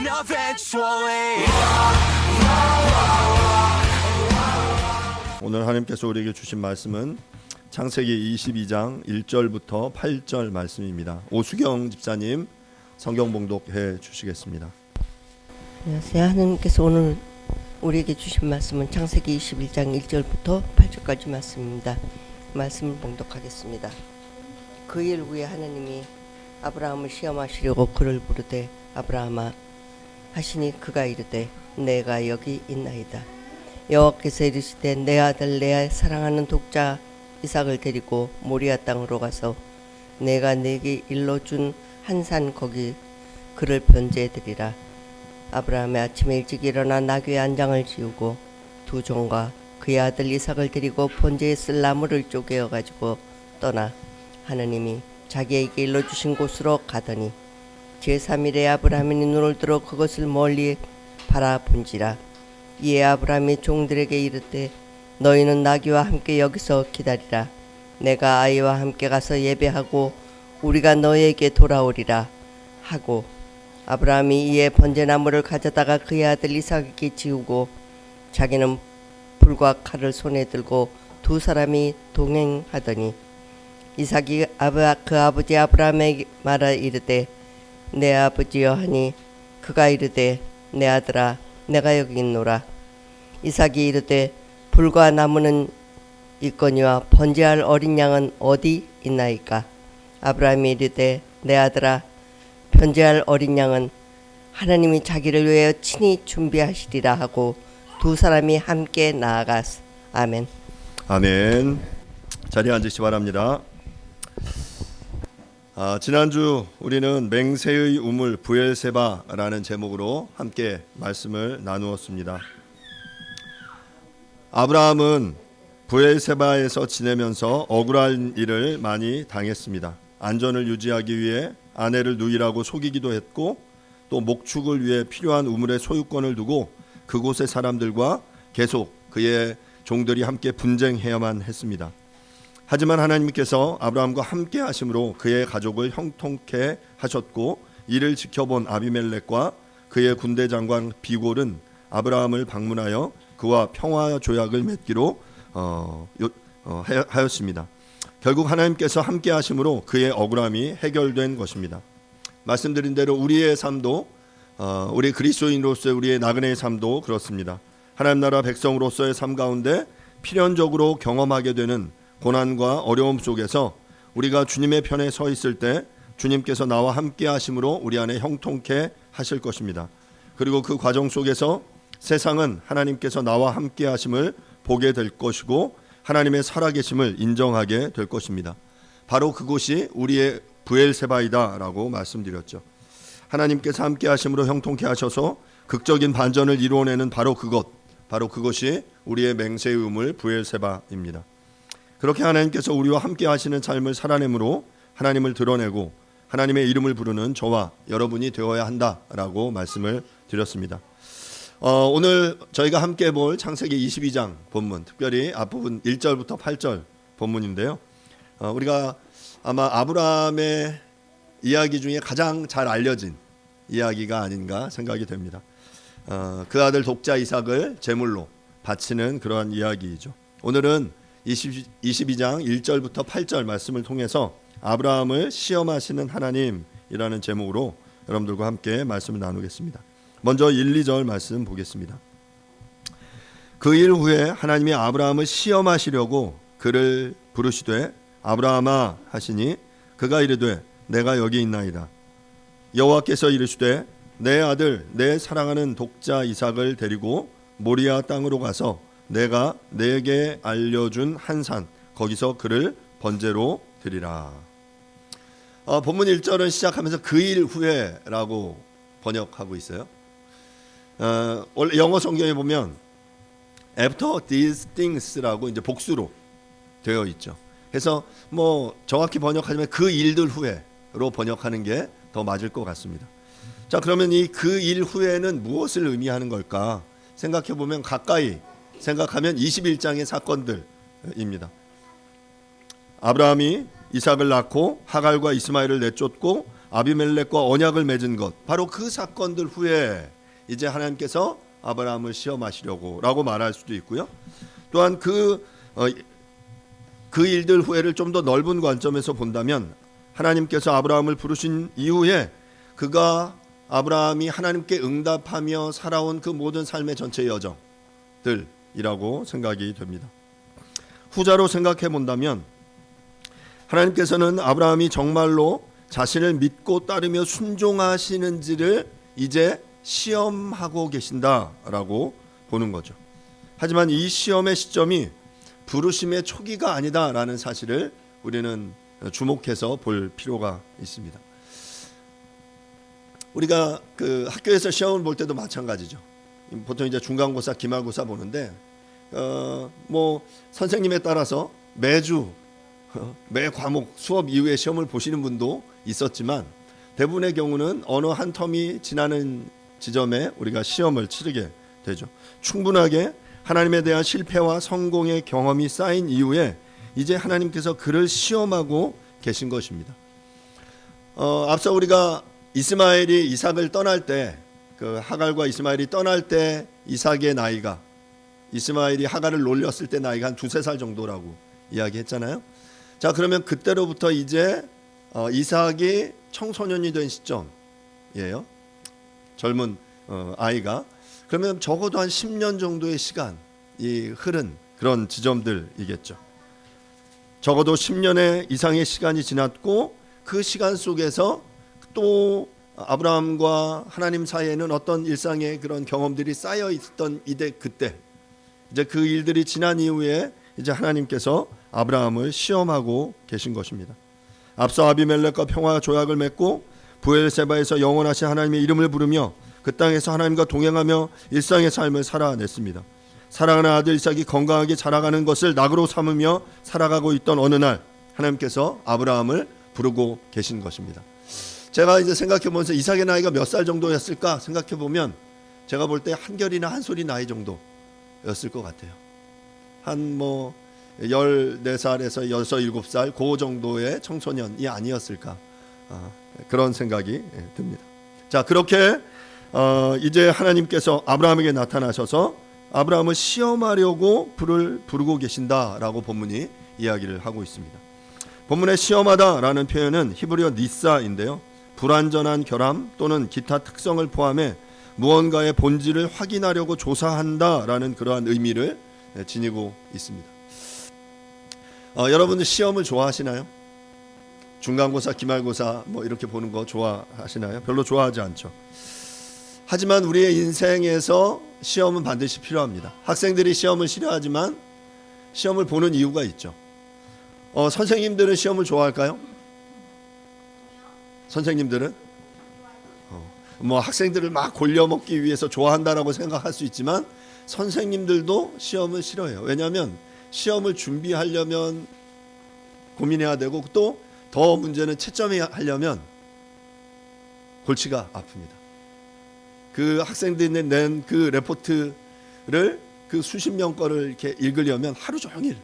happen eventually. 오늘 하나님께서 우리에게 주신 말씀은 창세기 22장 1절부터 8절 말씀입니다. 오수경 집사님 성경 봉독해 주시겠습니다. 안녕하세요. 하나님께서 오늘 우리에게 주신 말씀은 창세기 21장 1절부터 8절까지 말씀입니다. 말씀을 봉독하겠습니다. 그 일 후에 하나님이 아브라함을 시험하시려고 그를 부르되 아브라함아 하시니 그가 이르되 내가 여기 있나이다. 여호와께서 이르시되 내 아들 내 사랑하는 독자 이삭을 데리고 모리아 땅으로 가서 내가 네게 일러준 한 산 거기 그를 변제해 드리라. 아브라함이 아침에 일찍 일어나 나귀의 안장을 지우고 두 종과 그의 아들 이삭을 데리고 번제에 쓸 나무를 쪼개어 가지고 떠나 하느님이 자기에게 일러주신 곳으로 가더니 제3일에 아브라함이 눈을 들어 그것을 멀리 바라본지라. 이에 아브라함이 종들에게 이르되 너희는 나귀와 함께 여기서 기다리라. 내가 아이와 함께 가서 예배하고 우리가 너희에게 돌아오리라 하고 아브라함이 이에 번제나무를 가져다가 그의 아들 이삭에게 지우고 자기는 불과 칼을 손에 들고 두 사람이 동행하더니 이삭이 그 아버지 아브라함에게 말하 이르되 내 아버지여 하니 그가 이르되 내 아들아 내가 여기 있노라. 이삭이 이르되 불과 나무는 있거니와 번제할 어린 양은 어디 있나이까. 아브라함이 이르되 내 아들아 번제할 어린 양은 하나님이 자기를 위하여 친히 준비하시리라 하고 두 사람이 함께 나아갔어. 아멘. 아멘. 자리에 앉으시기 바랍니다. 지난주 우리는 맹세의 우물 브엘세바라는 제목으로 함께 말씀을 나누었습니다. 아브라함은 브엘세바에서 지내면서 억울한 일을 많이 당했습니다. 안전을 유지하기 위해 아내를 누이라고 속이기도 했고 또 목축을 위해 필요한 우물의 소유권을 두고 그곳의 사람들과 계속 그의 종들이 함께 분쟁해야만 했습니다. 하지만 하나님께서 아브라함과 함께 하심으로 그의 가족을 형통케 하셨고 이를 지켜본 아비멜렉과 그의 군대 장관 비골은 아브라함을 방문하여 그와 평화 조약을 맺기로 하였습니다. 결국 하나님께서 함께 하심으로 그의 억울함이 해결된 것입니다. 말씀드린 대로 우리의 삶도 우리 그리스도인으로서의 우리의 나그네의 삶도 그렇습니다. 하나님 나라 백성으로서의 삶 가운데 필연적으로 경험하게 되는 고난과 어려움 속에서 우리가 주님의 편에 서 있을 때 주님께서 나와 함께 하심으로 우리 안에 형통케 하실 것입니다. 그리고 그 과정 속에서 세상은 하나님께서 나와 함께 하심을 보게 될 것이고 하나님의 살아계심을 인정하게 될 것입니다. 바로 그곳이 우리의 브엘세바이다라고 말씀드렸죠. 하나님께서 함께 하심으로 형통케 하셔서 극적인 반전을 이루어내는 바로 그것이 우리의 맹세의 우물 브엘세바입니다. 그렇게 하나님께서 우리와 함께 하시는 삶을 살아내므로 하나님을 드러내고 하나님의 이름을 부르는 저와 여러분이 되어야 한다라고 말씀을 드렸습니다. 오늘 저희가 함께 볼 창세기 22장 본문, 특별히 앞부분 1절부터 8절 본문인데요. 우리가 아마 아브라함의 이야기 중에 가장 잘 알려진 이야기가 아닌가 생각이 됩니다. 그 아들 독자 이삭을 제물로 바치는 그러한 이야기이죠. 오늘은 22장 1절부터 8절 말씀을 통해서 아브라함을 시험하시는 하나님이라는 제목으로 여러분들과 함께 말씀을 나누겠습니다. 먼저 1, 2절 말씀 보겠습니다. 그 일 후에 하나님이 아브라함을 시험하시려고 그를 부르시되 아브라함아 하시니 그가 이르되 내가 여기 있나이다. 여호와께서 이르시되 내 아들 내 사랑하는 독자 이삭을 데리고 모리아 땅으로 가서 내가 내게 알려준 한 산 거기서 그를 번제로 드리라. 본문 1절은 시작하면서 그 일 후에라고 번역하고 있어요. 원래 영어 성경에 보면 after these things라고 이제 복수로 되어 있죠. 그래서 뭐 정확히 번역하자면 그 일들 후에로 번역하는 게 더 맞을 것 같습니다. 자, 그러면 이 그 일 후에는 무엇을 의미하는 걸까? 생각해 보면 가까이 생각하면 21장의 사건들입니다. 아브라함이 이삭을 낳고 하갈과 이스마엘을 내쫓고 아비멜렉과 언약을 맺은 것, 바로 그 사건들 후에 이제 하나님께서 아브라함을 시험하시려고라고 말할 수도 있고요. 또한 그 일들 후에를 좀 더 넓은 관점에서 본다면 하나님께서 아브라함을 부르신 이후에 아브라함이 하나님께 응답하며 살아온 그 모든 삶의 전체 여정들이라고 생각이 됩니다. 후자로 생각해 본다면 하나님께서는 아브라함이 정말로 자신을 믿고 따르며 순종하시는지를 이제 시험하고 계신다라고 보는 거죠. 하지만 이 시험의 시점이 부르심의 초기가 아니다라는 사실을 우리는 주목해서 볼 필요가 있습니다. 우리가 그 학교에서 시험을 볼 때도 마찬가지죠. 보통 이제 중간고사, 기말고사 보는데 뭐 선생님에 따라서 매주 매 과목 수업 이후에 시험을 보시는 분도 있었지만 대부분의 경우는 어느 한 텀이 지나는 지점에 우리가 시험을 치르게 되죠. 충분하게 하나님에 대한 실패와 성공의 경험이 쌓인 이후에 이제 하나님께서 그를 시험하고 계신 것입니다. 앞서 우리가 이스마엘이 이삭을 떠날 때, 그 하갈과 이스마엘이 떠날 때 이삭의 나이가, 이스마엘이 하갈을 놀렸을 때 나이가 한 2-3살 정도라고 이야기했잖아요. 자, 그러면 그때로부터 이제 이삭이 청소년이 된 시점이에요. 젊은 아이가. 그러면 적어도 한 10년 정도의 시간이 흐른 그런 지점들이겠죠. 적어도 10년의 이상의 시간이 지났고 그 시간 속에서 또 아브라함과 하나님 사이에는 어떤 일상의 그런 경험들이 쌓여 있던 그때 이제 그 일들이 지난 이후에 이제 하나님께서 아브라함을 시험하고 계신 것입니다. 앞서 아비멜렉과 평화 조약을 맺고 부엘세바에서 영원하신 하나님의 이름을 부르며 그 땅에서 하나님과 동행하며 일상의 삶을 살아냈습니다. 사랑하는 아들 이삭이 건강하게 자라가는 것을 낙으로 삼으며 살아가고 있던 어느 날 하나님께서 아브라함을 부르고 계신 것입니다. 제가 이제 생각해보면서 이삭의 나이가 몇 살 정도였을까 생각해보면 제가 볼 때 한결이나 한솔이 나이 정도였을 것 같아요. 한 14살에서 6, 7살 그 정도의 청소년이 아니었을까 그런 생각이 듭니다. 자, 그렇게 이제 하나님께서 아브라함에게 나타나셔서 아브라함을 시험하려고 부르고 계신다라고 본문이 이야기를 하고 있습니다. 본문의 시험하다라는 표현은 히브리어 니사인데요. 불완전한 결함 또는 기타 특성을 포함해 무언가의 본질을 확인하려고 조사한다라는 그러한 의미를 지니고 있습니다. 여러분들 시험을 좋아하시나요? 중간고사, 기말고사 이렇게 보는 거 좋아하시나요? 별로 좋아하지 않죠. 하지만 우리의 인생에서 시험은 반드시 필요합니다. 학생들이 시험을 싫어하지만 시험을 보는 이유가 있죠. 선생님들은 시험을 좋아할까요? 선생님들은 학생들을 막 골려먹기 위해서 좋아한다라고 생각할 수 있지만 선생님들도 시험을 싫어해요. 왜냐하면 시험을 준비하려면 고민해야 되고 또 더 문제는 채점이 하려면 골치가 아픕니다. 그 학생들이 낸 그 레포트를 그 수십 명 거를 이렇게 읽으려면 하루 종일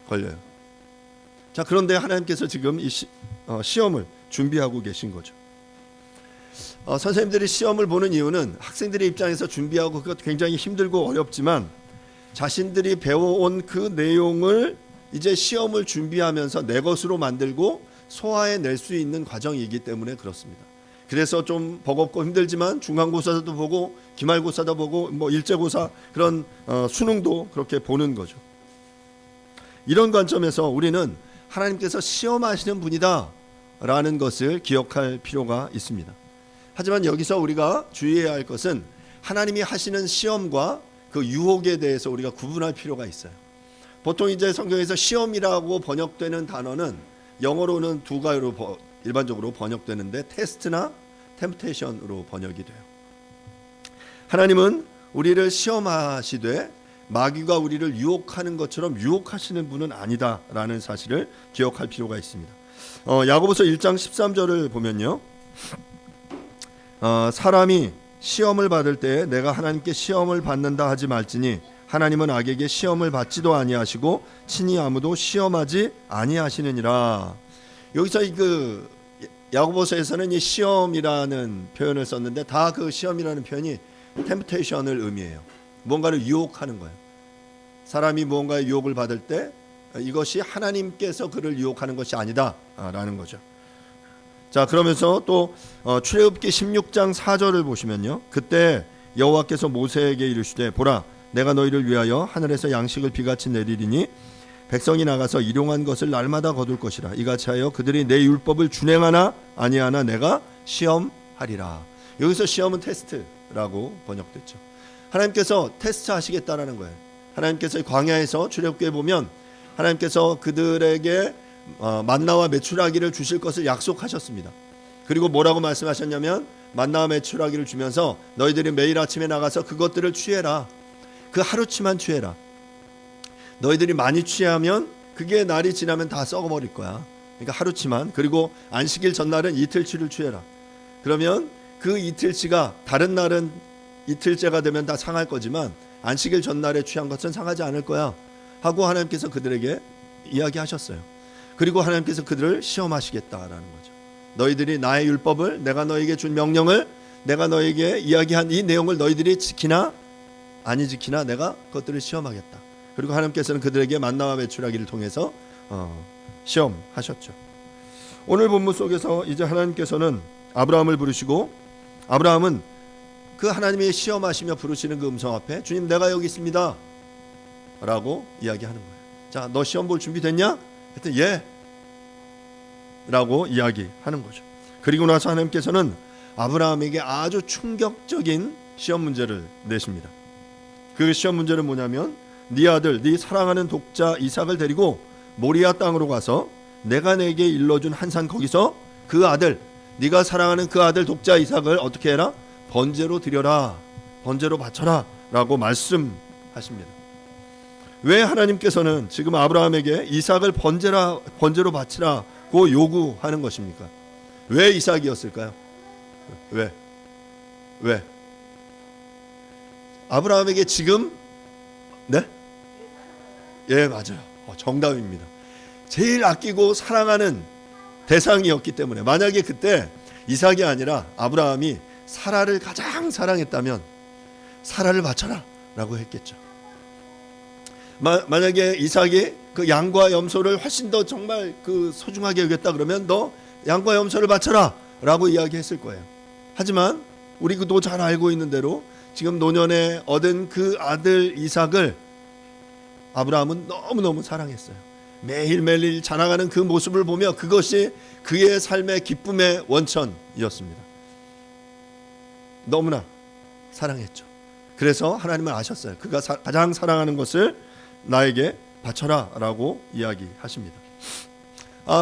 걸려요. 자, 그런데 하나님께서 지금 이 시험을 준비하고 계신 거죠. 선생님들이 시험을 보는 이유는 학생들의 입장에서 준비하고 그것 굉장히 힘들고 어렵지만 자신들이 배워온 그 내용을 이제 시험을 준비하면서 내 것으로 만들고 소화해낼 수 있는 과정이기 때문에 그렇습니다. 그래서 좀 버겁고 힘들지만 중간고사도 보고 기말고사도 보고 일제고사 그런 수능도 그렇게 보는 거죠. 이런 관점에서 우리는 하나님께서 시험하시는 분이다 라는 것을 기억할 필요가 있습니다. 하지만 여기서 우리가 주의해야 할 것은 하나님이 하시는 시험과 그 유혹에 대해서 우리가 구분할 필요가 있어요. 보통 이제 성경에서 시험이라고 번역되는 단어는 영어로는 두 가지로 일반적으로 번역되는데 테스트나 템프테이션으로 번역이 돼요. 하나님은 우리를 시험하시되 마귀가 우리를 유혹하는 것처럼 유혹하시는 분은 아니다라는 사실을 기억할 필요가 있습니다. 야고보서 1장 13절을 보면요. 사람이 시험을 받을 때 내가 하나님께 시험을 받는다 하지 말지니 하나님은 악에게 시험을 받지도 아니하시고 친히 아무도 시험하지 아니하시느니라. 여기서 야고보서에서는 이 시험이라는 표현을 썼는데 다 그 시험이라는 표현이 템프테이션을 의미해요. 뭔가를 유혹하는 거예요. 사람이 무언가의 유혹을 받을 때 이것이 하나님께서 그를 유혹하는 것이 아니다라는 거죠. 자, 그러면서 또 출애굽기 16장 4절을 보시면요. 그때 여호와께서 모세에게 이르시되 보라 내가 너희를 위하여 하늘에서 양식을 비같이 내리리니 백성이 나가서 일용한 것을 날마다 거둘 것이라. 이같이 하여 그들이 내 율법을 준행하나 아니하나 내가 시험하리라. 여기서 시험은 테스트라고 번역됐죠. 하나님께서 테스트 하시겠다라는 거예요. 하나님께서 광야에서 출애굽기에 보면 하나님께서 그들에게 만나와 메추라기를 주실 것을 약속하셨습니다. 그리고 뭐라고 말씀하셨냐면 만나와 메추라기를 주면서 너희들이 매일 아침에 나가서 그것들을 취해라. 그 하루치만 취해라. 너희들이 많이 취하면 그게 날이 지나면 다 썩어버릴 거야. 그러니까 하루치만. 그리고 안식일 전날은 이틀치를 취해라. 그러면 그 이틀치가 다른 날은 이틀째가 되면 다 상할 거지만 안식일 전날에 취한 것은 상하지 않을 거야 하고 하나님께서 그들에게 이야기하셨어요. 그리고 하나님께서 그들을 시험하시겠다라는 거죠. 너희들이 나의 율법을 내가 너에게 준 명령을 내가 너에게 이야기한 이 내용을 너희들이 지키나 아니 지키나 내가 그것들을 시험하겠다. 그리고 하나님께서는 그들에게 만나와 메추라기를 통해서 시험하셨죠. 오늘 본문 속에서 이제 하나님께서는 아브라함을 부르시고 아브라함은 그 하나님이 시험하시며 부르시는 그 음성 앞에 주님 내가 여기 있습니다 라고 이야기하는 거예요. 자, 너 시험 볼 준비 됐냐? 그랬더니 예 라고 이야기하는 거죠. 그리고 나서 하나님께서는 아브라함에게 아주 충격적인 시험 문제를 내십니다. 그 시험 문제는 뭐냐면 네 아들 네 사랑하는 독자 이삭을 데리고 모리아 땅으로 가서 내가 내게 일러준 한 산 거기서 그 아들 네가 사랑하는 그 아들 독자 이삭을 어떻게 해라? 번제로 드려라. 번제로 바쳐라 라고 말씀하십니다. 왜 하나님께서는 지금 아브라함에게 이삭을 번제로 바치라고 요구하는 것입니까? 왜 이삭이었을까요? 왜? 아브라함에게 지금 네? 예, 맞아요. 정답입니다. 제일 아끼고 사랑하는 대상이었기 때문에 만약에 그때 이삭이 아니라 아브라함이 사라를 가장 사랑했다면 사라를 바쳐라 라고 했겠죠. 만약에 이삭이 그 양과 염소를 훨씬 더 정말 그 소중하게 여겼다 그러면 너 양과 염소를 바쳐라 라고 이야기했을 거예요. 하지만 우리도 잘 알고 있는 대로 지금 노년에 얻은 그 아들 이삭을 아브라함은 너무너무 사랑했어요. 매일매일 자라가는 그 모습을 보며 그것이 그의 삶의 기쁨의 원천이었습니다. 너무나 사랑했죠. 그래서 하나님은 아셨어요. 그가 가장 사랑하는 것을 나에게 바쳐라 라고 이야기하십니다.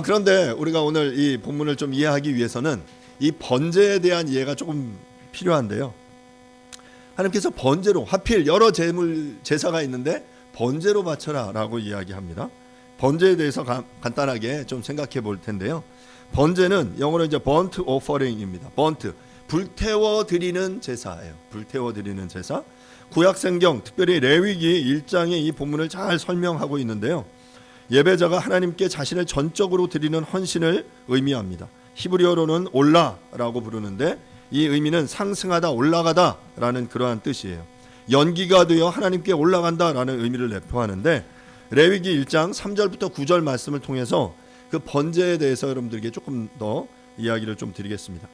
그런데 우리가 오늘 이 본문을 좀 이해하기 위해서는 이 번제에 대한 이해가 조금 필요한데요. 하나님께서 번제로 하필 여러 제사가 있는데 번제로 바쳐라 라고 이야기합니다. 번제에 대해서 간단하게 좀 생각해 볼 텐데요. 번제는 영어로 이제 burnt offering입니다. burnt 불태워 드리는 제사예요. 불태워 드리는 제사. 구약성경 특별히 레위기 1장에 이 본문을 잘 설명하고 있는데요. 예배자가 하나님께 자신을 전적으로 드리는 헌신을 의미합니다. 히브리어로는 올라라고 부르는데 이 의미는 상승하다 올라가다라는 그러한 뜻이에요. 연기가 되어 하나님께 올라간다라는 의미를 내포하는데 레위기 1장 3절부터 9절 말씀을 통해서 그 번제에 대해서 여러분들에게 조금 더 이야기를 좀 드리겠습니다.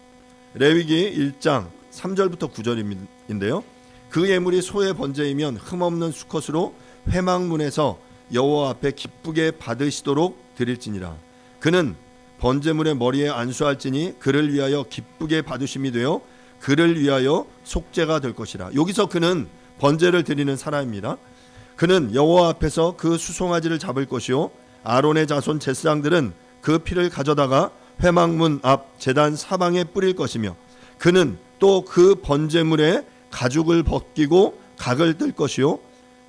레위기 1장 3절부터 9절인데요. 그 예물이 소의 번제이면 흠없는 수컷으로 회막문에서 여호와 앞에 기쁘게 받으시도록 드릴지니라. 그는 번제물의 머리에 안수할지니 그를 위하여 기쁘게 받으심이 되어 그를 위하여 속죄가 될 것이라. 여기서 그는 번제를 드리는 사람입니다. 그는 여호와 앞에서 그 수송아지를 잡을 것이요 아론의 자손 제사장들은 그 피를 가져다가 회막문 앞 제단 사방에 뿌릴 것이며 그는 또 그 번제물에 가죽을 벗기고 각을 뜰 것이요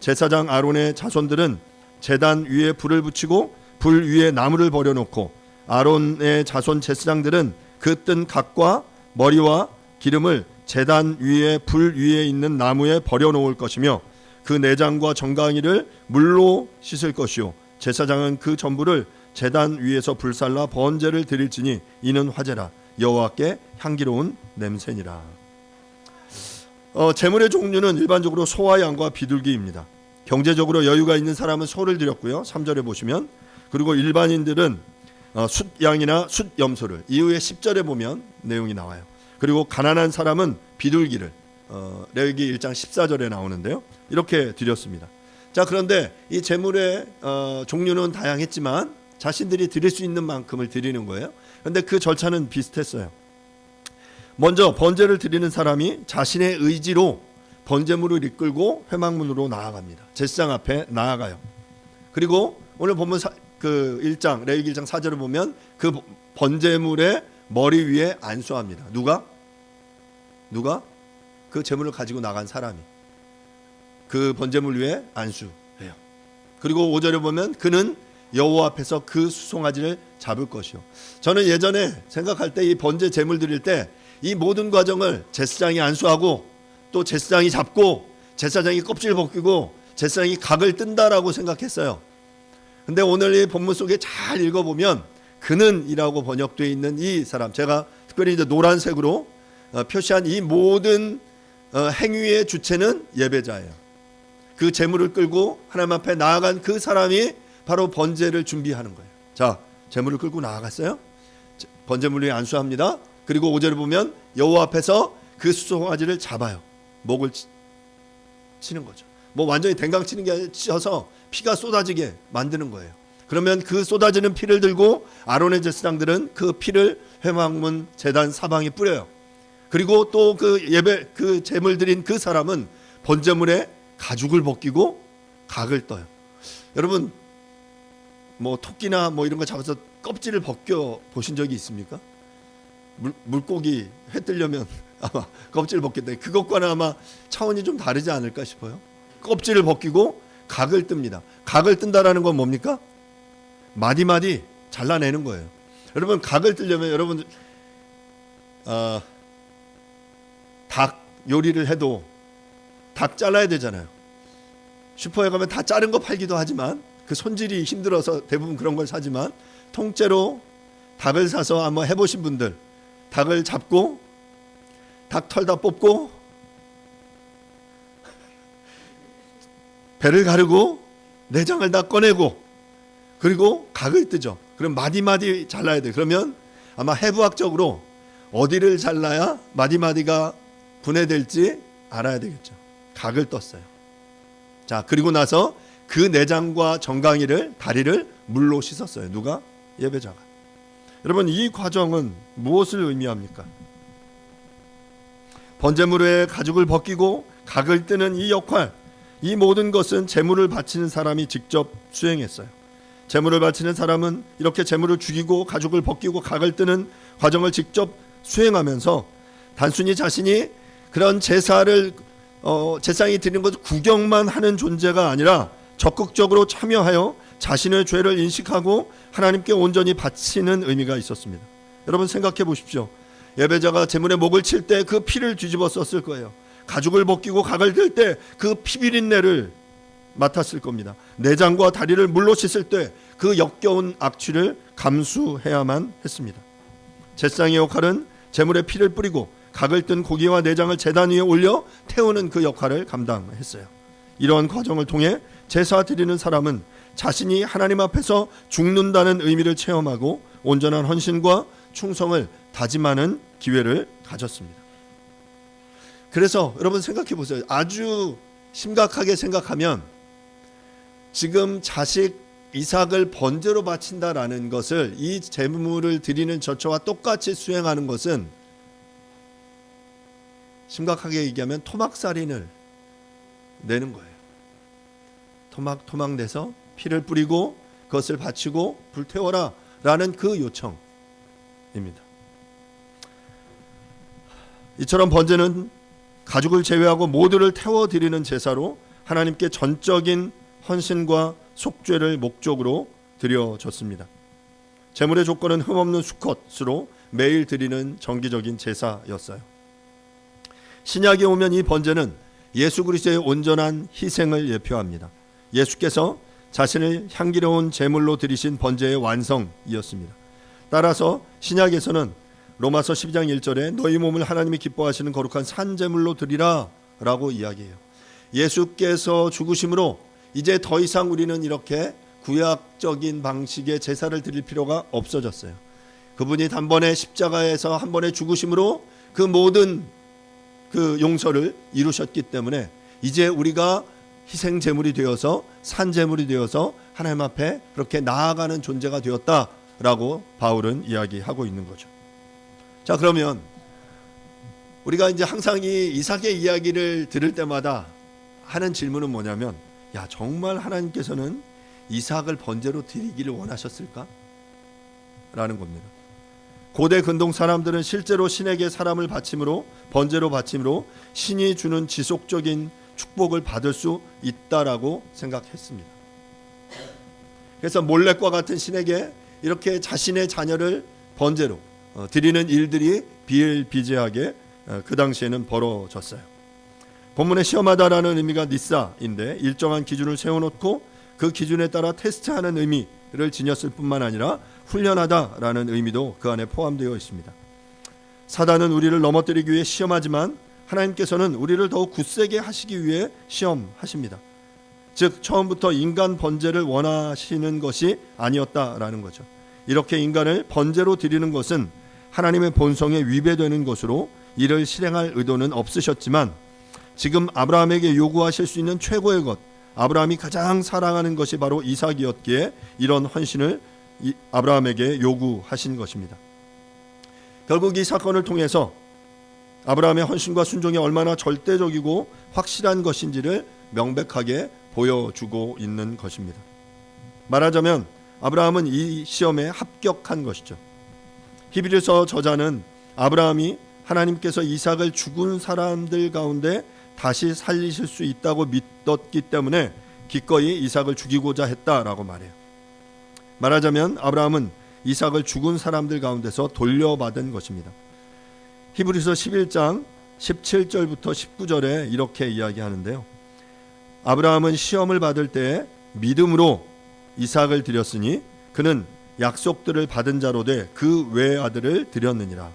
제사장 아론의 자손들은 제단 위에 불을 붙이고 불 위에 나무를 버려놓고 아론의 자손 제사장들은 그 뜬 각과 머리와 기름을 제단 위에 불 위에 있는 나무에 버려놓을 것이며 그 내장과 정강이를 물로 씻을 것이요 제사장은 그 전부를 제단 위에서 불살라 번제를 드릴지니 이는 화제라 여호와께 향기로운 냄새니라. 제물의 종류는 일반적으로 소와 양과 비둘기입니다. 경제적으로 여유가 있는 사람은 소를 드렸고요. 3절에 보시면, 그리고 일반인들은 숫양이나 숫염소를, 이후에 10절에 보면 내용이 나와요. 그리고 가난한 사람은 비둘기를, 레위기 1장 14절에 나오는데요. 이렇게 드렸습니다. 자, 그런데 이 제물의 종류는 다양했지만 자신들이 드릴 수 있는 만큼을 드리는 거예요. 그런데 그 절차는 비슷했어요. 먼저 번제를 드리는 사람이 자신의 의지로 번제물을 이끌고 회막문으로 나아갑니다. 제사장 앞에 나아가요. 그리고 오늘 보면 그 1장 레위기 1장 4절을 보면 그 번제물의 머리 위에 안수합니다. 누가? 그 제물을 가지고 나간 사람이 그 번제물 위에 안수해요. 그리고 5절에 보면 그는 여호와 앞에서 그 수송아지를 잡을 것이요. 저는 예전에 생각할 때 이 번제 제물 드릴 때 이 모든 과정을 제사장이 안수하고 또 제사장이 잡고 제사장이 껍질을 벗기고 제사장이 각을 뜬다라고 생각했어요. 근데 오늘 이 본문 속에 잘 읽어보면 그는이라고 번역되어 있는 이 사람, 제가 특별히 이제 노란색으로 표시한 이 모든 행위의 주체는 예배자예요. 그 제물을 끌고 하나님 앞에 나아간 그 사람이 바로 번제를 준비하는 거예요. 자, 제물을 끌고 나아갔어요. 번제물 위에 안수합니다. 그리고 5절을 보면 여호와 앞에서 그 수송아지를 잡아요. 목을 치는 거죠. 뭐 완전히 댕강 치는 게 아니라 치셔서 피가 쏟아지게 만드는 거예요. 그러면 그 쏟아지는 피를 들고 아론의 제사장들은 그 피를 회막문 제단 사방에 뿌려요. 그리고 또 그 제물 드린 그 사람은 번제물에 가죽을 벗기고 각을 떠요. 여러분 뭐 토끼나 뭐 이런 거 잡아서 껍질을 벗겨 보신 적이 있습니까? 물고기 회 뜨려면 아마 껍질을 벗겠다. 그것과는 아마 차원이 좀 다르지 않을까 싶어요. 껍질을 벗기고 각을 뜹니다. 각을 뜬다라는 건 뭡니까? 마디마디 잘라내는 거예요. 여러분 각을 뜨려면 여러분 닭 요리를 해도 닭 잘라야 되잖아요. 슈퍼에 가면 다 자른 거 팔기도 하지만 그 손질이 힘들어서 대부분 그런 걸 사지만 통째로 닭을 사서 한번 해보신 분들, 닭을 잡고 닭 털 다 뽑고 배를 가르고 내장을 다 꺼내고 그리고 각을 뜨죠. 그럼 마디마디 잘라야 돼. 그러면 아마 해부학적으로 어디를 잘라야 마디마디가 분해될지 알아야 되겠죠. 각을 떴어요. 자, 그리고 나서 그 내장과 정강이를 다리를 물로 씻었어요. 누가? 예배자가. 여러분 이 과정은 무엇을 의미합니까? 번제물에 가죽을 벗기고 각을 뜨는 이 역할, 이 모든 것은 제물을 바치는 사람이 직접 수행했어요. 제물을 바치는 사람은 이렇게 제물을 죽이고 가죽을 벗기고 각을 뜨는 과정을 직접 수행하면서 단순히 자신이 그런 제사를 제사장이 드리는 것을 구경만 하는 존재가 아니라 적극적으로 참여하여 자신의 죄를 인식하고 하나님께 온전히 바치는 의미가 있었습니다. 여러분 생각해 보십시오. 예배자가 제물의 목을 칠 때 그 피를 뒤집어 썼을 거예요. 가죽을 벗기고 각을 들 때 그 피비린내를 맡았을 겁니다. 내장과 다리를 물로 씻을 때 그 역겨운 악취를 감수해야만 했습니다. 제사장의 역할은 제물에 피를 뿌리고 각을 뜬 고기와 내장을 제단 위에 올려 태우는 그 역할을 감당했어요. 이러한 과정을 통해 제사 드리는 사람은 자신이 하나님 앞에서 죽는다는 의미를 체험하고 온전한 헌신과 충성을 다짐하는 기회를 가졌습니다. 그래서 여러분 생각해 보세요. 아주 심각하게 생각하면 지금 자식 이삭을 번제로 바친다라는 것을 이 제물을 드리는 절차와 똑같이 수행하는 것은 심각하게 얘기하면 토막살인을 내는 거예요. 토막 내서 피를 뿌리고 그것을 바치고 불태워라 라는 그 요청입니다. 이처럼 번제는 가죽을 제외하고 모두를 태워드리는 제사로 하나님께 전적인 헌신과 속죄를 목적으로 드려졌습니다. 제물의 조건은 흠없는 수컷으로 매일 드리는 정기적인 제사였어요. 신약에 오면 이 번제는 예수 그리스도의 온전한 희생을 예표합니다. 예수께서 자신을 향기로운 제물로 드리신 번제의 완성이었습니다. 따라서 신약에서는 로마서 12장 1절에 너희 몸을 하나님이 기뻐하시는 거룩한 산제물로 드리라 라고 이야기해요. 예수께서 죽으심으로 이제 더 이상 우리는 이렇게 구약적인 방식의 제사를 드릴 필요가 없어졌어요. 그분이 단번에 십자가에서 한 번에 죽으심으로 그 모든 그 용서를 이루셨기 때문에 이제 우리가 희생 제물이 되어서 산 제물이 되어서 하나님 앞에 그렇게 나아가는 존재가 되었다라고 바울은 이야기하고 있는 거죠. 자, 그러면 우리가 이제 항상 이 이삭의 이야기를 들을 때마다 하는 질문은 뭐냐면, 야, 정말 하나님께서는 이삭을 번제로 드리기를 원하셨을까? 라는 겁니다. 고대 근동 사람들은 실제로 신에게 사람을 바침으로, 번제로 바침으로 신이 주는 지속적인 축복을 받을 수 있다라고 생각했습니다. 그래서 몰렉과 같은 신에게 이렇게 자신의 자녀를 번제로 드리는 일들이 비일비재하게 그 당시에는 벌어졌어요. 본문에 시험하다라는 의미가 니사인데 일정한 기준을 세워놓고 그 기준에 따라 테스트하는 의미를 지녔을 뿐만 아니라 훈련하다라는 의미도 그 안에 포함되어 있습니다. 사단은 우리를 넘어뜨리기 위해 시험하지만 하나님께서는 우리를 더욱 굳세게 하시기 위해 시험하십니다. 즉 처음부터 인간 번제를 원하시는 것이 아니었다라는 거죠. 이렇게 인간을 번제로 드리는 것은 하나님의 본성에 위배되는 것으로 이를 실행할 의도는 없으셨지만 지금 아브라함에게 요구하실 수 있는 최고의 것, 아브라함이 가장 사랑하는 것이 바로 이삭이었기에 이런 헌신을 아브라함에게 요구하신 것입니다. 결국 이 사건을 통해서 아브라함의 헌신과 순종이 얼마나 절대적이고 확실한 것인지를 명백하게 보여주고 있는 것입니다. 말하자면 아브라함은 이 시험에 합격한 것이죠. 히브리서 저자는 아브라함이 하나님께서 이삭을 죽은 사람들 가운데 다시 살리실 수 있다고 믿었기 때문에 기꺼이 이삭을 죽이고자 했다라고 말해요. 말하자면 아브라함은 이삭을 죽은 사람들 가운데서 돌려받은 것입니다. 히브리서 11장 17절부터 19절에 이렇게 이야기하는데요. 아브라함은 시험을 받을 때 믿음으로 이삭을 드렸으니 그는 약속들을 받은 자로 돼 그 외아들을 드렸느니라.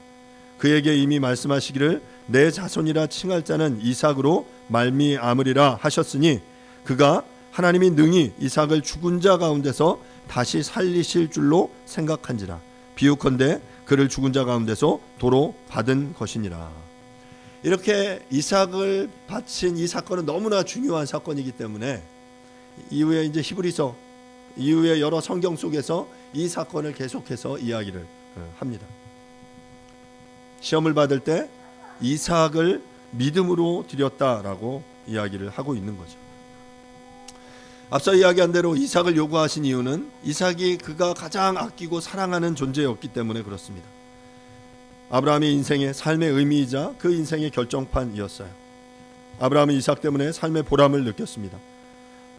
그에게 이미 말씀하시기를 내 자손이라 칭할 자는 이삭으로 말미암으리라 하셨으니 그가 하나님이 능히 이삭을 죽은 자 가운데서 다시 살리실 줄로 생각한지라. 비유컨대 그를 죽은 자 가운데서 도로 받은 것이니라. 이렇게 이삭을 바친 이 사건은 너무나 중요한 사건이기 때문에 이후에 이제 히브리서 이후에 여러 성경 속에서 이 사건을 계속해서 이야기를 합니다. 시험을 받을 때 이삭을 믿음으로 드렸다라고 이야기를 하고 있는 거죠. 앞서 이야기한 대로 이삭을 요구하신 이유는 이삭이 그가 가장 아끼고 사랑하는 존재였기 때문에 그렇습니다. 아브라함의 인생의 삶의 의미이자 그 인생의 결정판이었어요. 아브라함은 이삭 때문에 삶의 보람을 느꼈습니다.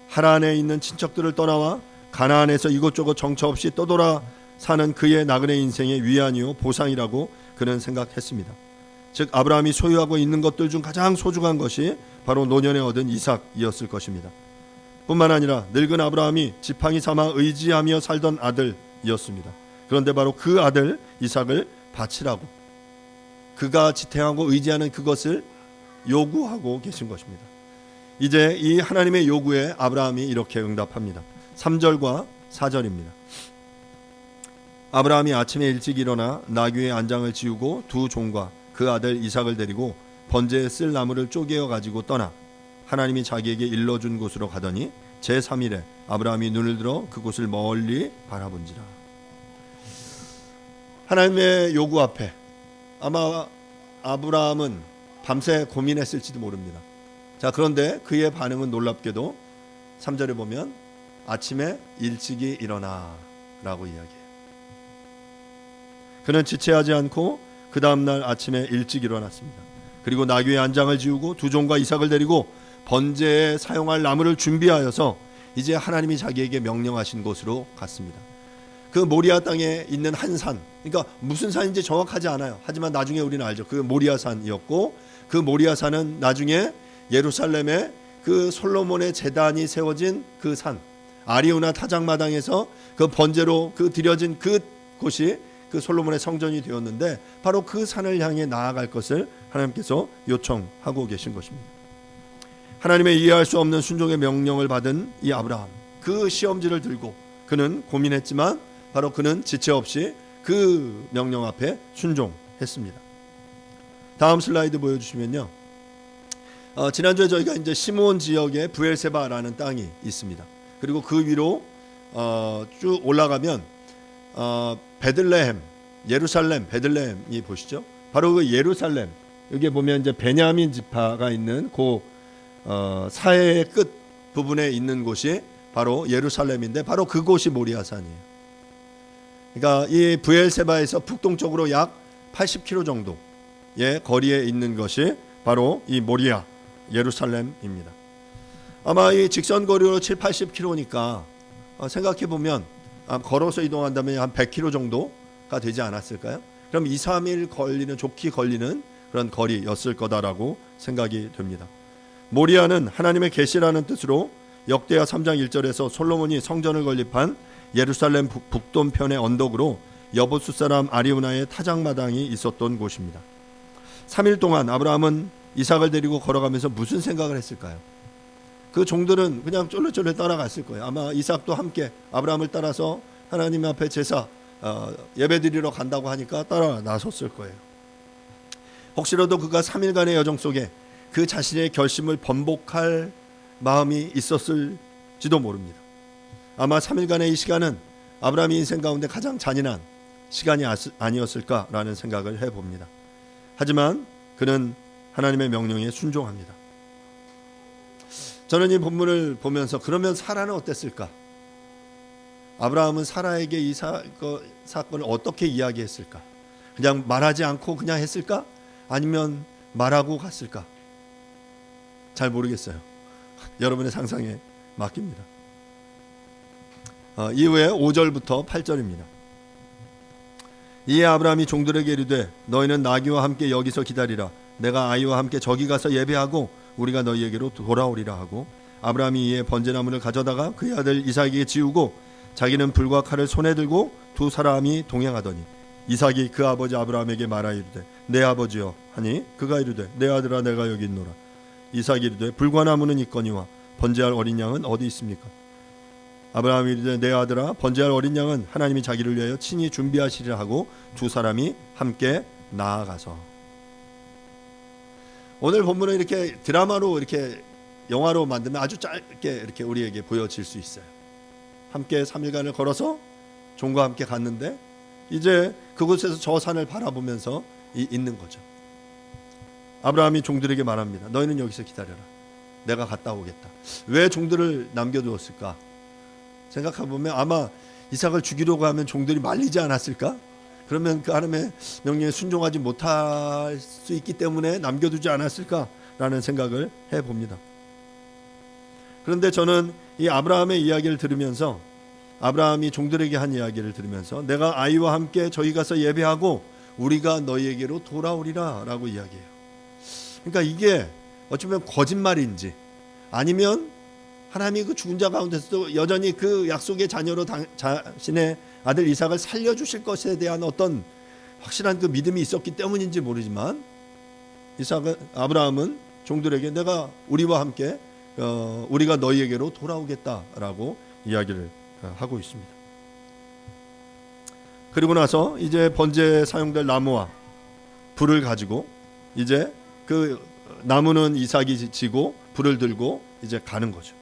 하란에 있는 친척들을 떠나와 가나안에서 이곳저곳 정처 없이 떠돌아 사는 그의 나그네 인생의 위안이요 보상이라고 그는 생각했습니다. 즉 아브라함이 소유하고 있는 것들 중 가장 소중한 것이 바로 노년에 얻은 이삭이었을 것입니다. 뿐만 아니라 늙은 아브라함이 지팡이 삼아 의지하며 살던 아들이었습니다. 그런데 바로 그 아들 이삭을 바치라고 그가 지탱하고 의지하는 그것을 요구하고 계신 것입니다. 이제 이 하나님의 요구에 아브라함이 이렇게 응답합니다. 3절과 4절입니다. 아브라함이 아침에 일찍 일어나 나귀의 안장을 지우고 두 종과 그 아들 이삭을 데리고 번제에 쓸 나무를 쪼개어 가지고 떠나 하나님이 자기에게 일러준 곳으로 가더니 제3일에 아브라함이 눈을 들어 그곳을 멀리 바라본지라. 하나님의 요구 앞에 아마 아브라함은 밤새 고민했을지도 모릅니다. 자, 그런데 그의 반응은 놀랍게도 3절에 보면 아침에 일찍이 일어나 라고 이야기해요. 그는 지체하지 않고 그 다음날 아침에 일찍 일어났습니다. 그리고 나귀의 안장을 지우고 두 종과 이삭을 데리고 번제에 사용할 나무를 준비하여서 이제 하나님이 자기에게 명령하신 곳으로 갔습니다. 그 모리아 땅에 있는 한 산, 그러니까 무슨 산인지 정확하지 않아요. 하지만 나중에 우리는 알죠. 그 모리아 산이었고 그 모리아 산은 나중에 예루살렘에 그 솔로몬의 제단이 세워진 그 산, 아리우나 타작마당에서 그 번제로 그 드려진 그 곳이 그 솔로몬의 성전이 되었는데 바로 그 산을 향해 나아갈 것을 하나님께서 요청하고 계신 것입니다. 하나님의 이해할 수 없는 순종의 명령을 받은 이 아브라함, 그 시험지를 들고 그는 고민했지만 바로 그는 지체 없이 그 명령 앞에 순종했습니다. 다음 슬라이드 보여주시면요. 지난주에 저희가 이제 시므온 지역에 부엘세바라는 땅이 있습니다. 그리고 그 위로 쭉 올라가면 베들레헴, 예루살렘, 베들레헴이 보시죠. 바로 그 예루살렘, 여기 보면 이제 베냐민 지파가 있는 그 사해의 끝 부분에 있는 곳이 바로 예루살렘인데 바로 그곳이 모리아산이에요. 그러니까 이 부엘세바에서 북동쪽으로 약 80km 정도의 거리에 있는 것이 바로 이 모리아 예루살렘입니다. 아마 이 직선 거리로 7, 80km니까 생각해 보면 걸어서 이동한다면 한 100km 정도가 되지 않았을까요? 그럼 2, 3일 걸리는 좋게 걸리는 그런 거리였을 거다라고 생각이 됩니다. 모리아는 하나님의 계시라는 뜻으로 역대하 3장 1절에서 솔로몬이 성전을 건립한 예루살렘 북동편의 언덕으로 여보수 사람 아리우나의 타작마당이 있었던 곳입니다. 3일 동안 아브라함은 이삭을 데리고 걸어가면서 무슨 생각을 했을까요? 그 종들은 그냥 쫄래쫄래 따라갔을 거예요. 아마 이삭도 함께 아브라함을 따라서 하나님 앞에 제사 예배드리러 간다고 하니까 따라 나섰을 거예요. 혹시라도 그가 3일간의 여정 속에 그 자신의 결심을 번복할 마음이 있었을지도 모릅니다. 아마 3일간의 이 시간은 아브라함의 인생 가운데 가장 잔인한 시간이 아니었을까라는 생각을 해봅니다. 하지만 그는 하나님의 명령에 순종합니다. 저는 이 본문을 보면서 그러면 사라는 어땠을까? 아브라함은 사라에게 이 사건을 어떻게 이야기했을까? 그냥 말하지 않고 그냥 했을까? 아니면 말하고 갔을까? 잘 모르겠어요. 여러분의 상상에 맡깁니다. 이후에 5절부터 8절입니다. 이에 아브라함이 종들에게 이르되 너희는 나귀와 함께 여기서 기다리라. 내가 아이와 함께 저기 가서 예배하고 우리가 너희에게로 돌아오리라 하고 아브라함이 이에 번제나무를 가져다가 그의 아들 이삭에게 지우고 자기는 불과 칼을 손에 들고 두 사람이 동행하더니 이삭이 그 아버지 아브라함에게 말하이르되 내 아버지여 하니 그가 이르되 내 아들아 내가 여기 있노라. 이삭이 이르되 불과 나무는 있거니와 번제할 어린 양은 어디 있습니까? 아브라함이 이르되 내 아들아 번제할 어린 양은 하나님이 자기를 위하여 친히 준비하시리라 하고 두 사람이 함께 나아가서 오늘 본문은 이렇게 드라마로 이렇게 영화로 만들면 아주 짧게 이렇게 우리에게 보여질 수 있어요. 함께 3일간을 걸어서 종과 함께 갔는데 이제 그곳에서 저 산을 바라보면서 있는 거죠. 아브라함이 종들에게 말합니다. 너희는 여기서 기다려라. 내가 갔다 오겠다. 왜 종들을 남겨두었을까? 생각해보면 아마 이삭을 죽이려고 하면 종들이 말리지 않았을까? 그러면 그 하나님의 명령에 순종하지 못할 수 있기 때문에 남겨두지 않았을까라는 생각을 해봅니다. 그런데 저는 이 아브라함의 이야기를 들으면서 아브라함이 종들에게 한 이야기를 들으면서 내가 아이와 함께 저희 가서 예배하고 우리가 너희에게로 돌아오리라 라고 이야기해요. 그러니까 이게 어쩌면 거짓말인지 아니면 하나님이 그 죽은 자 가운데서도 여전히 그 약속의 자녀로 자신의 아들 이삭을 살려주실 것에 대한 어떤 확실한 그 믿음이 있었기 때문인지 모르지만 아브라함은 종들에게 내가 우리와 함께 우리가 너희에게로 돌아오겠다라고 이야기를 하고 있습니다. 그리고 나서 이제 번제에 사용될 나무와 불을 가지고 이제 그 나무는 이삭이 지고 불을 들고 이제 가는 거죠.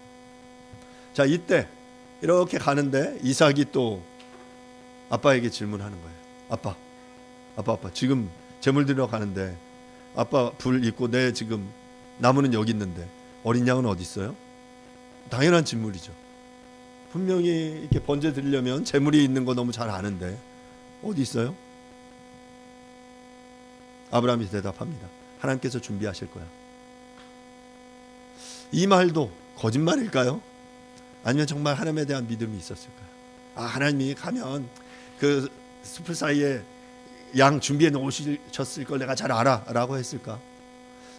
자, 이때 이렇게 가는데 이삭이 또 아빠에게 질문하는 거예요. 아빠 지금 제물 드리러 가는데 아빠 불 있고 내 지금 나무는 여기 있는데 어린 양은 어디 있어요? 당연한 질문이죠. 분명히 이렇게 번제 드리려면 제물이 있는 거 너무 잘 아는데 어디 있어요? 아브라함이 대답합니다. 하나님께서 준비하실 거야. 이 말도 거짓말일까요? 아니면 정말 하나님에 대한 믿음이 있었을까요? 하나님이 가면 그 숲을 사이에 양 준비해 놓으셨을 걸 내가 잘 알아 라고 했을까?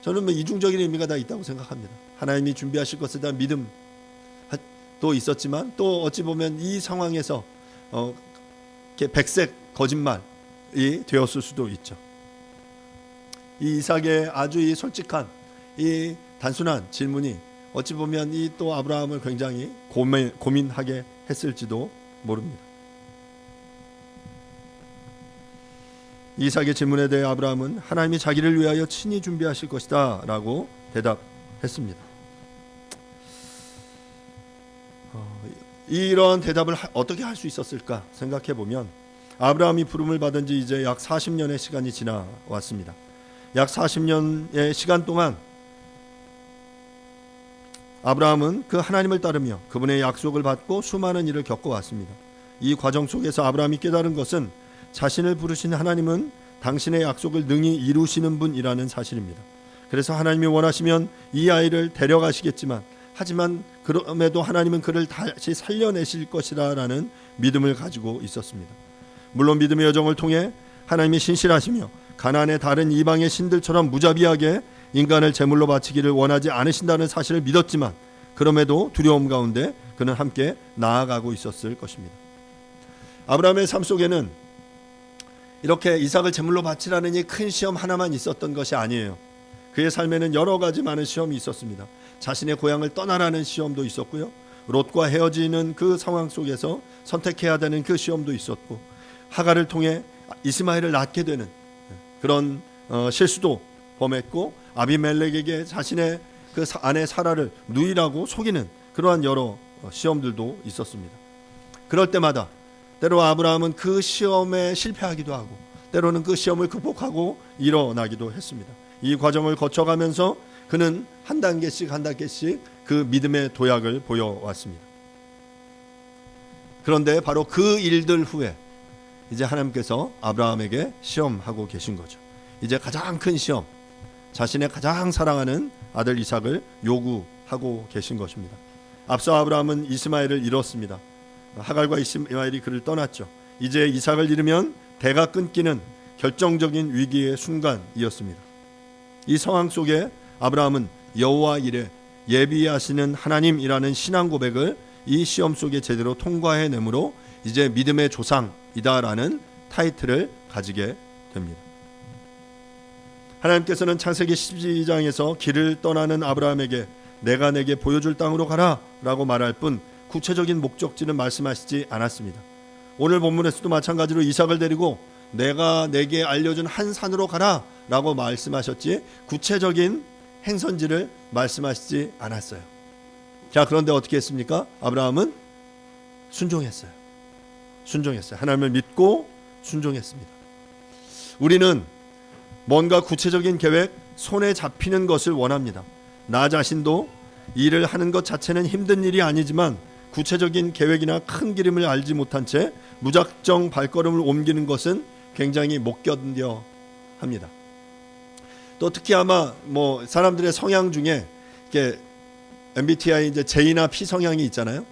저는 이중적인 의미가 다 있다고 생각합니다. 하나님이 준비하실 것에 대한 믿음, 또 있었지만 또 어찌 보면 이 상황에서 이렇게 백색 거짓말이 되었을 수도 있죠. 이 이삭의 아주 이 솔직한 이 단순한 질문이 어찌 보면 이 또 아브라함을 굉장히 고민하게 했을지도 모릅니다. 이삭의 질문에 대해 아브라함은 하나님이 자기를 위하여 친히 준비하실 것이다 라고 대답했습니다. 이런 대답을 어떻게 할 수 있었을까 생각해 보면 아브라함이 부름을 받은 지 이제 약 40년의 시간이 지나왔습니다. 약 40년의 시간 동안 아브라함은 그 하나님을 따르며 그분의 약속을 받고 수많은 일을 겪어왔습니다. 이 과정 속에서 아브라함이 깨달은 것은 자신을 부르신 하나님은 당신의 약속을 능히 이루시는 분이라는 사실입니다. 그래서 하나님이 원하시면 이 아이를 데려가시겠지만 하지만 그럼에도 하나님은 그를 다시 살려내실 것이라는 믿음을 가지고 있었습니다. 물론 믿음의 여정을 통해 하나님이 신실하시며 가나안의 다른 이방의 신들처럼 무자비하게 인간을 제물로 바치기를 원하지 않으신다는 사실을 믿었지만 그럼에도 두려움 가운데 그는 함께 나아가고 있었을 것입니다. 아브라함의 삶 속에는 이렇게 이삭을 제물로 바치라는 이 큰 시험 하나만 있었던 것이 아니에요. 그의 삶에는 여러 가지 많은 시험이 있었습니다. 자신의 고향을 떠나라는 시험도 있었고요. 롯과 헤어지는 그 상황 속에서 선택해야 되는 그 시험도 있었고 하갈을 통해 이스마엘을 낳게 되는 그런 실수도 범했고 아비멜렉에게 자신의 그 아내 사라를 누이라고 속이는 그러한 여러 시험들도 있었습니다. 그럴 때마다 때로 아브라함은 그 시험에 실패하기도 하고 때로는 그 시험을 극복하고 일어나기도 했습니다. 이 과정을 거쳐가면서 그는 한 단계씩 한 단계씩 그 믿음의 도약을 보여왔습니다. 그런데 바로 그 일들 후에 이제 하나님께서 아브라함에게 시험하고 계신 거죠. 이제 가장 큰 시험, 자신의 가장 사랑하는 아들 이삭을 요구하고 계신 것입니다. 앞서 아브라함은 이스마엘을 잃었습니다. 하갈과 이스마엘이 그를 떠났죠. 이제 이삭을 잃으면 대가 끊기는 결정적인 위기의 순간이었습니다. 이 상황 속에 아브라함은 여호와 이레 예비하시는 하나님이라는 신앙 고백을 이 시험 속에 제대로 통과해내므로 이제 믿음의 조상이다라는 타이틀을 가지게 됩니다. 하나님께서는 창세기 12장에서 길을 떠나는 아브라함에게 내가 내게 보여줄 땅으로 가라 라고 말할 뿐 구체적인 목적지는 말씀하시지 않았습니다. 오늘 본문에서도 마찬가지로 이삭을 데리고 내가 내게 알려준 한 산으로 가라 라고 말씀하셨지 구체적인 행선지를 말씀하시지 않았어요. 자, 그런데 어떻게 했습니까? 아브라함은 순종했어요. 하나님을 믿고 순종했습니다. 우리는 뭔가 구체적인 계획, 손에 잡히는 것을 원합니다. 나 자신도 일을 하는 것 자체는 힘든 일이 아니지만 구체적인 계획이나 큰 그림을 알지 못한 채 무작정 발걸음을 옮기는 것은 굉장히 못 견뎌 합니다. 또 특히 아마 사람들의 성향 중에 이게 MBTI 이제 J나 P 성향이 있잖아요.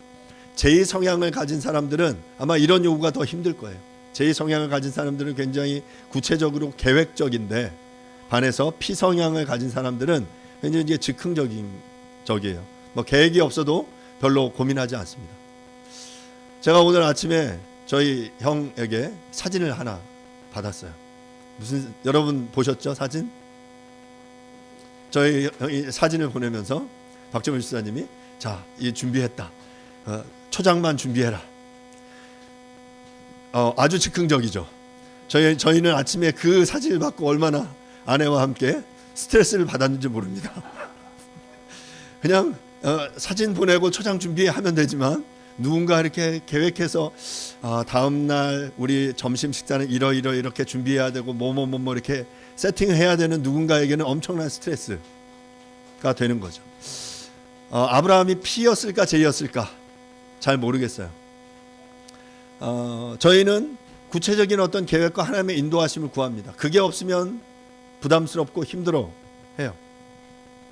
J 성향을 가진 사람들은 아마 이런 요구가 더 힘들 거예요. J 성향을 가진 사람들은 굉장히 구체적으로 계획적인데 반해서 P 성향을 가진 사람들은 굉장히 이제 즉흥적인 적이에요. 계획이 없어도 별로 고민하지 않습니다. 제가 오늘 아침에 저희 형에게 사진을 하나 받았어요. 여러분 보셨죠? 사진? 저희 형이 사진을 보내면서 박정일 수사님이 자, 이 준비했다. 초장만 준비해라. 아주 즉흥적이죠. 저희는 아침에 그 사진을 받고 얼마나 아내와 함께 스트레스를 받았는지 모릅니다. 그냥 사진 보내고 초장 준비하면 되지만 누군가 이렇게 계획해서 다음 날 우리 점심 식사는 이렇게 준비해야 되고 뭐 이렇게 세팅해야 되는 누군가에게는 엄청난 스트레스가 되는 거죠. 아브라함이 P였을까 J였을까 잘 모르겠어요. 저희는 구체적인 어떤 계획과 하나님의 인도하심을 구합니다. 그게 없으면 부담스럽고 힘들어 해요.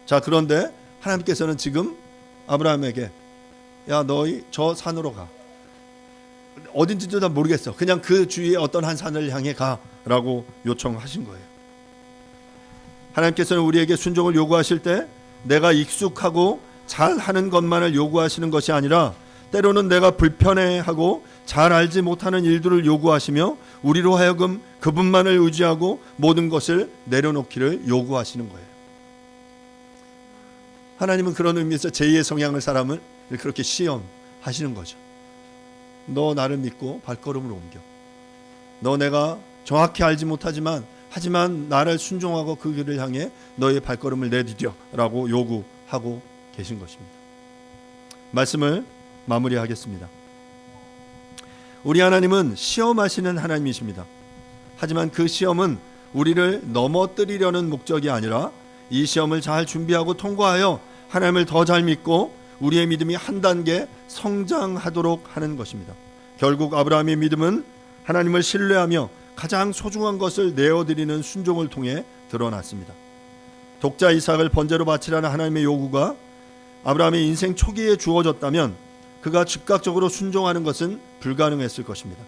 자, 그런데 하나님께서는 지금 아브라함에게 야, 너희 저 산으로 가. 어딘지도 다 모르겠어. 그냥 그 주위에 어떤 한 산을 향해 가라고 요청하신 거예요. 하나님께서는 우리에게 순종을 요구하실 때 내가 익숙하고 잘하는 것만을 요구하시는 것이 아니라 때로는 내가 불편해하고 잘 알지 못하는 일들을 요구하시며 우리로 하여금 그분만을 의지하고 모든 것을 내려놓기를 요구하시는 거예요. 하나님은 그런 의미에서 제2의 성향의 사람을 그렇게 시험하시는 거죠. 너 나를 믿고 발걸음을 옮겨. 너 내가 정확히 알지 못하지만 하지만 나를 순종하고 그 길을 향해 너의 발걸음을 내디뎌라고 요구하고 계신 것입니다. 말씀을 마무리하겠습니다. 우리 하나님은 시험하시는 하나님이십니다. 하지만 그 시험은 우리를 넘어뜨리려는 목적이 아니라 이 시험을 잘 준비하고 통과하여 하나님을 더 잘 믿고 우리의 믿음이 한 단계 성장하도록 하는 것입니다. 결국 아브라함의 믿음은 하나님을 신뢰하며 가장 소중한 것을 내어드리는 순종을 통해 드러났습니다. 독자 이삭을 번제로 바치라는 하나님의 요구가 아브라함의 인생 초기에 주어졌다면 그가 즉각적으로 순종하는 것은 불가능했을 것입니다.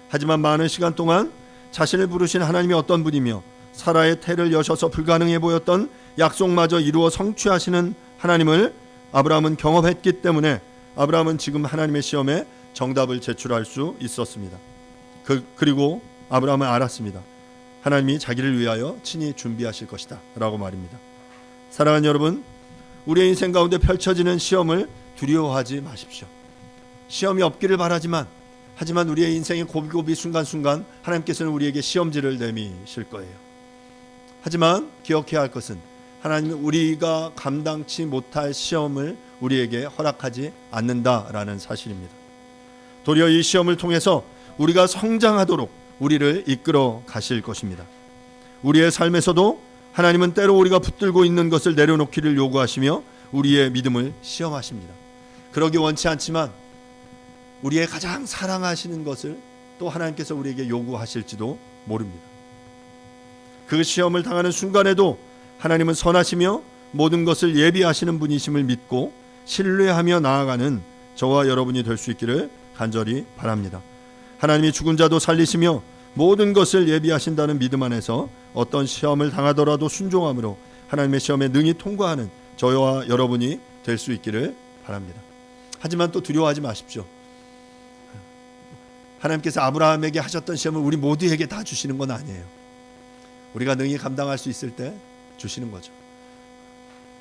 하지만 많은 시간 동안 자신을 부르신 하나님이 어떤 분이며 사라의 태를 여셔서 불가능해 보였던 약속마저 이루어 성취하시는 하나님을 아브라함은 경험했기 때문에 아브라함은 지금 하나님의 시험에 정답을 제출할 수 있었습니다. 그리고 아브라함은 알았습니다. 하나님이 자기를 위하여 친히 준비하실 것이다 라고 말입니다. 사랑하는 여러분, 우리의 인생 가운데 펼쳐지는 시험을 두려워하지 마십시오. 시험이 없기를 하지만 우리의 인생의 고비고비 순간순간 하나님께서는 우리에게 시험지를 내미실 거예요. 하지만 기억해야 할 것은 하나님은 우리가 감당치 못할 시험을 우리에게 허락하지 않는다라는 사실입니다. 도리어 이 시험을 통해서 우리가 성장하도록 우리를 이끌어 가실 것입니다. 우리의 삶에서도 하나님은 때로 우리가 붙들고 있는 것을 내려놓기를 요구하시며 우리의 믿음을 시험하십니다. 그러기 원치 않지만 우리의 가장 사랑하시는 것을 또 하나님께서 우리에게 요구하실지도 모릅니다. 그 시험을 당하는 순간에도 하나님은 선하시며 모든 것을 예비하시는 분이심을 믿고 신뢰하며 나아가는 저와 여러분이 될 수 있기를 간절히 바랍니다. 하나님이 죽은 자도 살리시며 모든 것을 예비하신다는 믿음 안에서 어떤 시험을 당하더라도 순종함으로 하나님의 시험에 능히 통과하는 저와 여러분이 될 수 있기를 바랍니다. 하지만 또 두려워하지 마십시오. 하나님께서 아브라함에게 하셨던 시험을 우리 모두에게 다 주시는 건 아니에요. 우리가 능히 감당할 수 있을 때 주시는 거죠.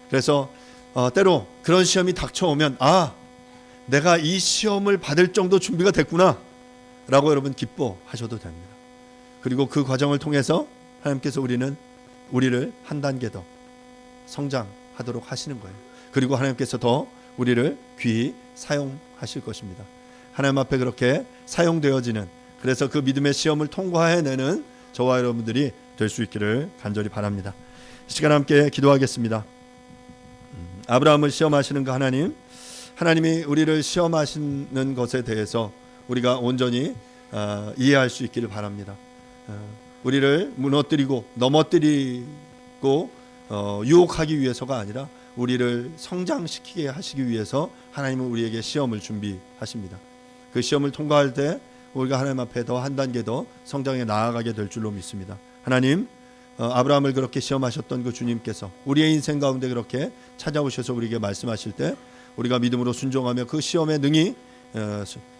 그래서 때로 그런 시험이 닥쳐오면 내가 이 시험을 받을 정도 준비가 됐구나 라고 여러분 기뻐하셔도 됩니다. 그리고 그 과정을 통해서 하나님께서 우리를 한 단계 더 성장하도록 하시는 거예요. 그리고 하나님께서 더 우리를 귀히 사용하실 것입니다. 하나님 앞에 그렇게 사용되어지는, 그래서 그 믿음의 시험을 통과해내는 저와 여러분들이 될 수 있기를 간절히 바랍니다. 이 시간 함께 기도하겠습니다. 아브라함을 시험하시는 그 하나님이 우리를 시험하시는 것에 대해서 우리가 온전히 이해할 수 있기를 바랍니다. 우리를 무너뜨리고 넘어뜨리고 유혹하기 위해서가 아니라 우리를 성장시키게 하시기 위해서 하나님은 우리에게 시험을 준비하십니다. 그 시험을 통과할 때 우리가 하나님 앞에 더 한 단계 더 성장해 나아가게 될 줄로 믿습니다. 하나님, 아브라함을 그렇게 시험하셨던 그 주님께서 우리의 인생 가운데 그렇게 찾아오셔서 우리에게 말씀하실 때 우리가 믿음으로 순종하며 그 시험에 능히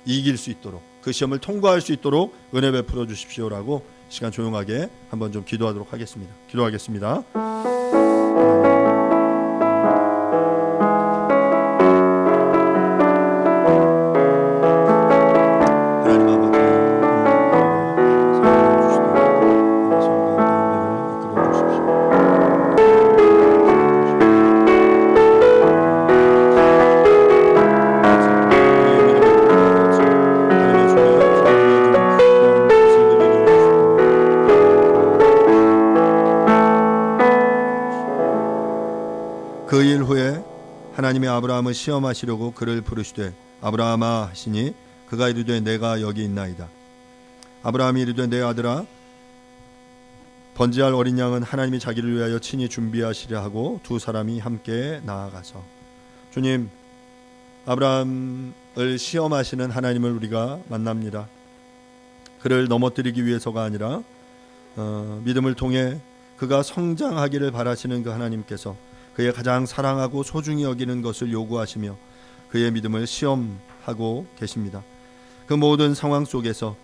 이길 수 있도록, 그 시험을 통과할 수 있도록 은혜 베풀어 주십시오라고 시간 조용하게 한번 좀 기도하도록 하겠습니다. 기도하겠습니다. 그 일 후에 하나님이 아브라함을 시험하시려고 그를 부르시되 아브라함아 하시니 그가 이르되 내가 여기 있나이다. 아브라함이 이르되 내 아들아, 번제할 어린 양은 하나님이 자기를 위하여 친히 준비하시려 하고 두 사람이 함께 나아가서. 주님, 아브라함을 시험하시는 하나님을 우리가 만납니다. 그를 넘어뜨리기 위해서가 아니라 믿음을 통해 그가 성장하기를 바라시는 그 하나님께서 그의 가장 사랑하고 소중히 여기는 것을 요구하시며 그의 믿음을 시험하고 계십니다. 그 모든 상황 속에서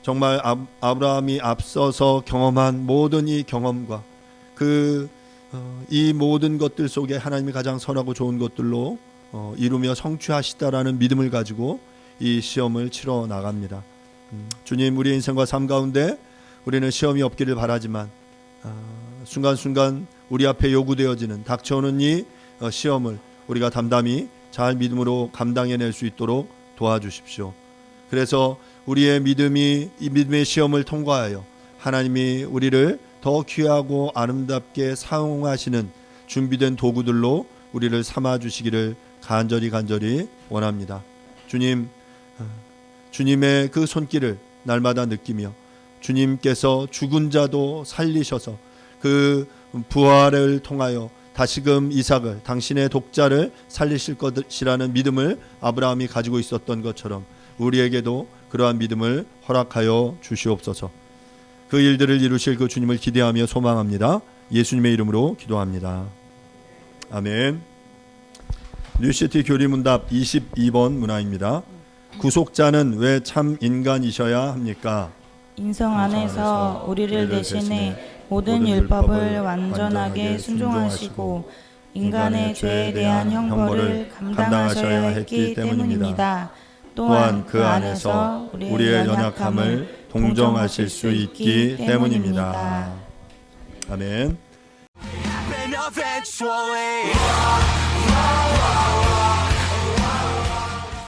정말 아브라함이 앞서서 경험한 모든 이 경험과 이 모든 것들 속에 하나님이 가장 선하고 좋은 것들로 이루며 성취하시다라는 믿음을 가지고 이 시험을 치러 나갑니다. 주님, 우리 인생과 삶 가운데 우리는 시험이 없기를 바라지만 순간순간 우리 앞에 요구되어지는 닥쳐오는 이 시험을 우리가 담담히 잘 믿음으로 감당해낼 수 있도록 도와주십시오. 그래서 우리의 믿음이 이 믿음의 시험을 통과하여 하나님이 우리를 더 귀하고 아름답게 사용하시는 준비된 도구들로 우리를 삼아주시기를 간절히 원합니다. 주님, 주님의 그 손길을 날마다 느끼며 주님께서 죽은 자도 살리셔서 그 부활을 통하여 다시금 이삭을, 당신의 독자를 살리실 것이라는 믿음을 아브라함이 가지고 있었던 것처럼 우리에게도 그러한 믿음을 허락하여 주시옵소서. 그 일들을 이루실 그 주님을 기대하며 소망합니다. 예수님의 이름으로 기도합니다. 아멘. 뉴시티 교리문답 22번 문화입니다. 구속자는 왜 참 인간이셔야 합니까? 인성 안에서 우리를 대신해 모든 율법을 완전하게 순종하시고 인간의 죄에 대한 형벌을 감당하셔야 했기 때문입니다. 또한 그 안에서 우리의 연약함을 동정하실 수 있기 때문입니다. 아멘. happen eventually.